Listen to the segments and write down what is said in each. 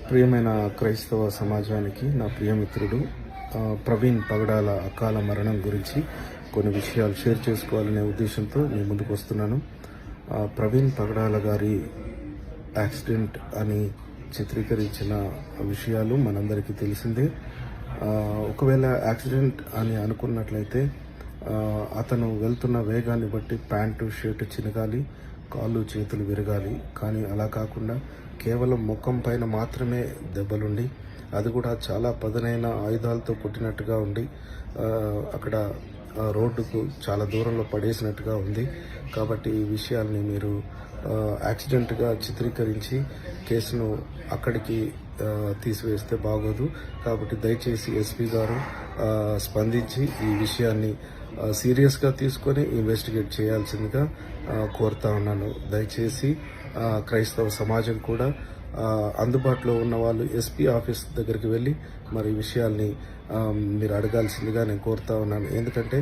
ప్రియమైన క్రైస్తవ సమాజానికి నా ప్రియమిత్రుడు ప్రవీణ్ పగడాల అకాల మరణం గురించి కొన్ని విషయాలు షేర్ చేసుకోవాలనే ఉద్దేశంతో నేను ముందుకు వస్తున్నాను. ప్రవీణ్ పగడాల గారి యాక్సిడెంట్ అని చిత్రీకరించిన విషయాలు మనందరికీ తెలిసిందే. ఒకవేళ యాక్సిడెంట్ అని అనుకున్నట్లయితే అతను వెళ్తున్న వేగాన్ని బట్టి ప్యాంటు షర్టు చినగాలి, కాళ్ళు చేతులు విరగాలి. కానీ అలా కాకుండా కేవలం ముఖం పైన మాత్రమే దెబ్బలుండి, అది కూడా చాలా పదునైన ఆయుధాలతో కొట్టినట్టుగా ఉండి అక్కడ రోడ్డుకు చాలా దూరంలో పడేసినట్టుగా ఉంది. కాబట్టి ఈ విషయాల్ని మీరు యాక్సిడెంట్గా చిత్రీకరించి కేసును అక్కడికి తీసివేస్తే బాగోదు. కాబట్టి దయచేసి ఎస్పీ గారు స్పందించి ఈ విషయాన్ని సీరియస్గా తీసుకొని ఇన్వెస్టిగేట్ చేయాల్సిందిగా కోరుతా ఉన్నాను. దయచేసి క్రైస్తవ సమాజం కూడా అందుబాటులో ఉన్న వాళ్ళు ఎస్పీ ఆఫీస్ దగ్గరికి వెళ్ళి మరి విషయాల్ని మీరు అడగాల్సిందిగా నేను కోరుతా ఉన్నాను. ఎందుకంటే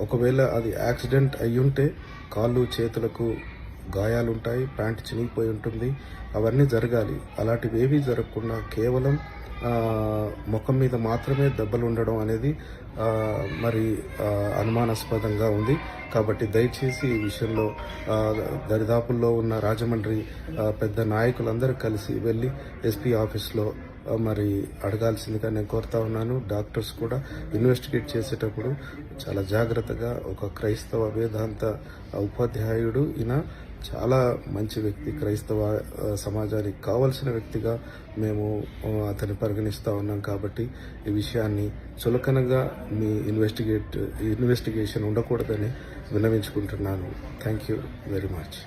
ఒకవేళ అది యాక్సిడెంట్ అయ్యుంటే కాళ్ళు చేతులకు గాయాలుంటాయి, ప్యాంటు చినిగిపోయి ఉంటుంది, అవన్నీ జరగాలి. అలాంటివి ఏవీ జరగకుండా కేవలం ముఖం మీద మాత్రమే దెబ్బలు ఉండడం అనేది మరి అనుమానాస్పదంగా ఉంది. కాబట్టి దయచేసి ఈ విషయంలో దరిదాపుల్లో ఉన్న రాజమండ్రి పెద్ద నాయకులందరూ కలిసి వెళ్ళి ఎస్పీ ఆఫీస్లో మరి అడగాల్సిందిగా నేను కోరుతా ఉన్నాను. డాక్టర్స్ కూడా ఇన్వెస్టిగేట్ చేసేటప్పుడు చాలా జాగ్రత్తగా, ఒక క్రైస్తవ వేదాంత ఉపాధ్యాయుడు ఈయన చాలా మంచి వ్యక్తి, క్రైస్తవ సమాజానికి కావలసిన వ్యక్తిగా మేము అతన్ని పరిగణిస్తూ ఉన్నాం. కాబట్టి ఈ విషయాన్ని చులకనగా మీ ఇన్వెస్టిగేషన్ ఉండకూడదని విన్నవించుకుంటున్నాను. Thank you very much.